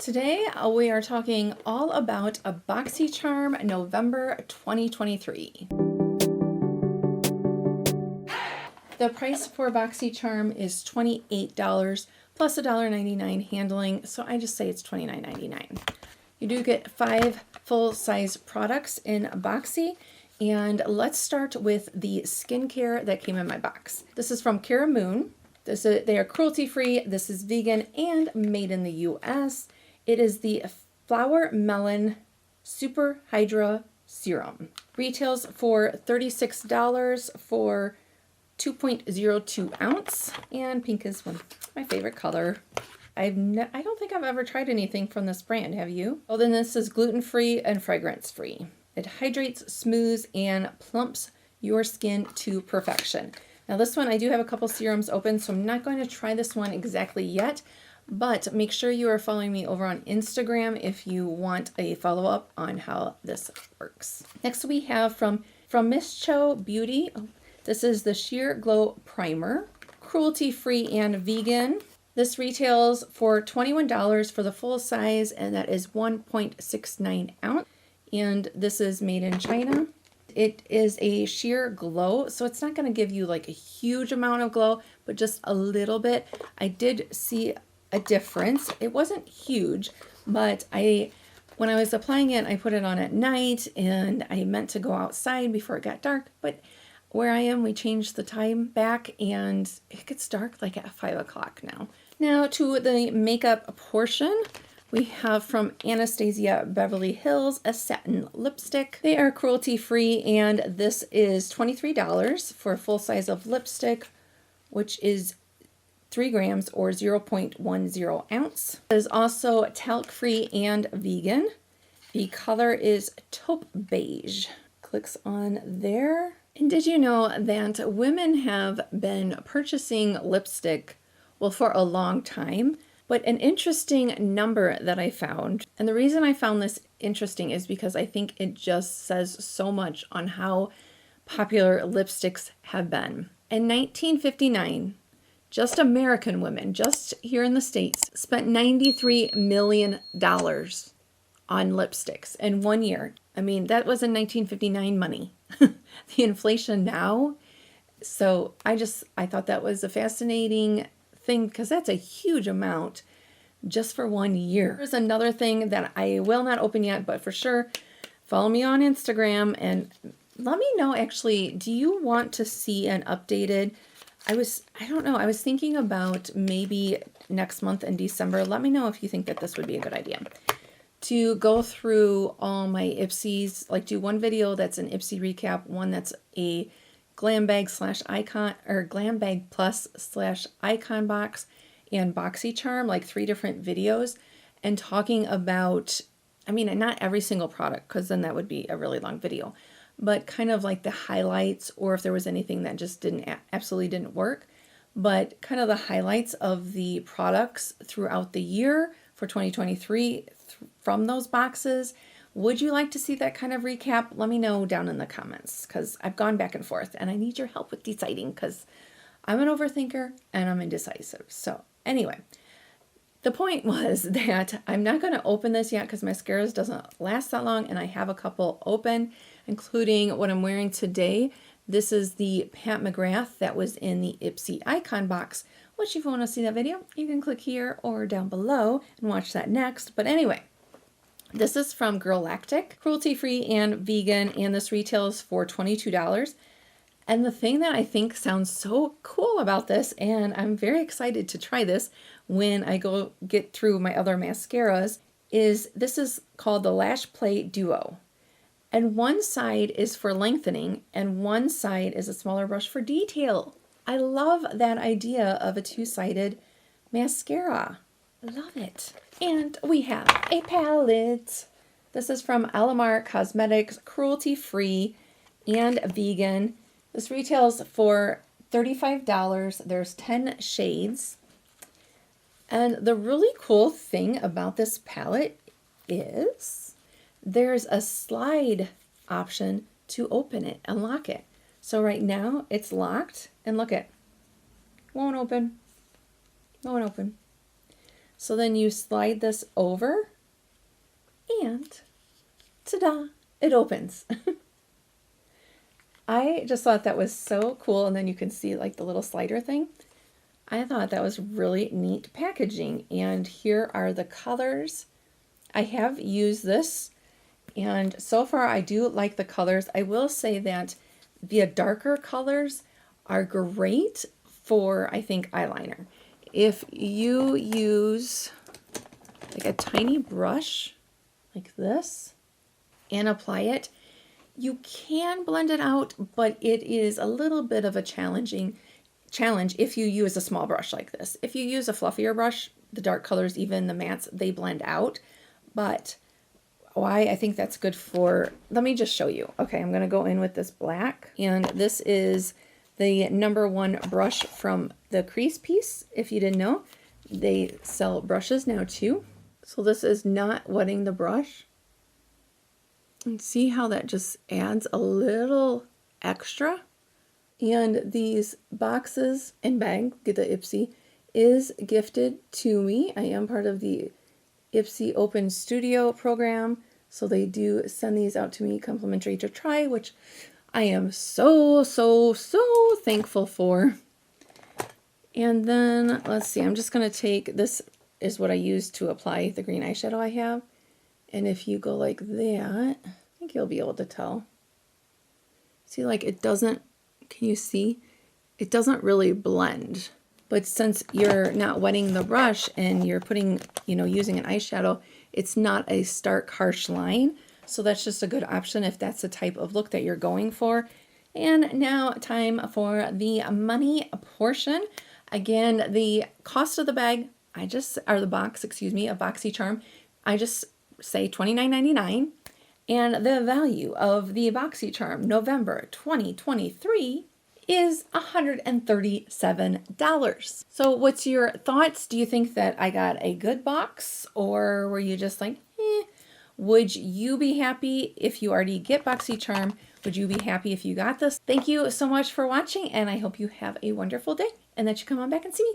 Today we are talking all about a Boxycharm November 2023. The price for Boxycharm is $28 plus $1.99 handling, so I just say it's $29.99. You do get 5 full-size products in Boxy, and let's start with the skincare that came in my box. This is from Cara Moon. They are cruelty-free, this is vegan, and made in the US. It is the Flower Melon Super Hydra Serum. Retails for $36 for 2.02 ounce, and pink is my favorite color. I don't think I've ever tried anything from this brand, have you? Well, then this is gluten-free and fragrance-free. It hydrates, smooths, and plumps your skin to perfection. Now this one, I do have a couple serums open, so I'm not going to try this one exactly yet, but make sure you are following me over on Instagram if you want a follow-up on how this works. Next we have from Miss Beauty. This is the Sheer Glow Primer, cruelty-free and vegan. This retails for $21 for the full size, and that is 1.69 ounce. And this is made in China. It is a sheer glow, so it's not going to give you like a huge amount of glow, but just a little bit. I did see a difference. It wasn't huge, but when I was applying it, I put it on at night, and I meant to go outside before it got dark, but where I am, we changed the time back, and it gets dark like at 5 o'clock now. Now to the makeup portion, we have from Anastasia Beverly Hills a satin lipstick. They are cruelty-free, and this is $23 for a full size of lipstick, which is 3 grams or 0.10 ounce. It is also talc-free and vegan. The color is taupe beige. Clicks on there. And did you know that women have been purchasing lipstick, well, for a long time? But an interesting number that I found, and the reason I found this interesting is because I think it just says so much on how popular lipsticks have been. In 1959, just American women, just here in the States, spent $93 million on lipsticks in 1 year. I mean, that was in 1959 money. The inflation now. So I thought that was a fascinating thing, because that's a huge amount just for 1 year. There's another thing that I will not open yet, but for sure, follow me on Instagram and let me know, actually, do you want to see an updated, I don't know, I was thinking about maybe next month in December. Let me know if you think that this would be a good idea. To go through all my IPSYs, like do one video that's an IPSY recap, one that's a glam bag / icon, or glam bag plus / icon box, and Boxycharm, like 3 different videos, and talking about, I mean, not every single product, because then that would be a really long video, but kind of like the highlights, or if there was anything that just absolutely didn't work, but kind of the highlights of the products throughout the year for 2023 from those boxes. Would you like to see that kind of recap? Let me know down in the comments, because I've gone back and forth and I need your help with deciding, because I'm an overthinker and I'm indecisive. So anyway, the point was that I'm not going to open this yet because mascaras doesn't last that long, and I have a couple open, including what I'm wearing today. This is the Pat McGrath that was in the IPSY icon box, which if you want to see that video, you can click here or down below and watch that next. But anyway, this is from Galactic, cruelty-free and vegan, and this retails for $22. And the thing that I think sounds so cool about this, and I'm very excited to try this when I go get through my other mascaras, is this is called the Lash Play Duo. And one side is for lengthening, and one side is a smaller brush for detail. I love that idea of a 2-sided mascara. Love it. And we have a palette. This is from Alamar Cosmetics, cruelty-free and vegan. This retails for $35. There's 10 shades. And the really cool thing about this palette is there's a slide option to open it, unlock it. So right now it's locked, and look, it won't open. Won't open. So then you slide this over and ta-da, it opens. I just thought that was so cool. And then you can see like the little slider thing. I thought that was really neat packaging. And here are the colors. I have used this, and so far I do like the colors. I will say that the darker colors are great for, I think, eyeliner. If you use like a tiny brush like this and apply it, you can blend it out, but it is a little bit of a challenge if you use a small brush like this. If you use a fluffier brush, the dark colors, even the mattes, they blend out. But why I think that's good for, let me just show you. Okay, I'm going to go in with this black, and this is the #1 brush from the Crease Piece. If you didn't know, they sell brushes now too. So this is not wetting the brush. And see how that just adds a little extra. And these boxes and bag, get the IPSY, is gifted to me. I am part of the IPSY Open Studio program, so they do send these out to me complimentary to try, which I am so thankful for. And then let's see, I'm just going to take, this is what I use to apply the green eyeshadow I have, and if you go like that, I think you'll be able to tell. See, like it doesn't, can you see? It doesn't really blend. But since you're not wetting the brush and you're putting, using an eyeshadow, it's not a stark, harsh line. So that's just a good option if that's the type of look that you're going for. And now time for the money portion. Again, the cost of the bag, or the box, excuse me, of Boxycharm, I just say $29.99. And the value of the Boxycharm November 2023 is $137. So what's your thoughts? Do you think that I got a good box, or were you just like, eh? Would you be happy if you already get Boxycharm? Would you be happy if you got this? Thank you so much for watching, and I hope you have a wonderful day and that you come on back and see me.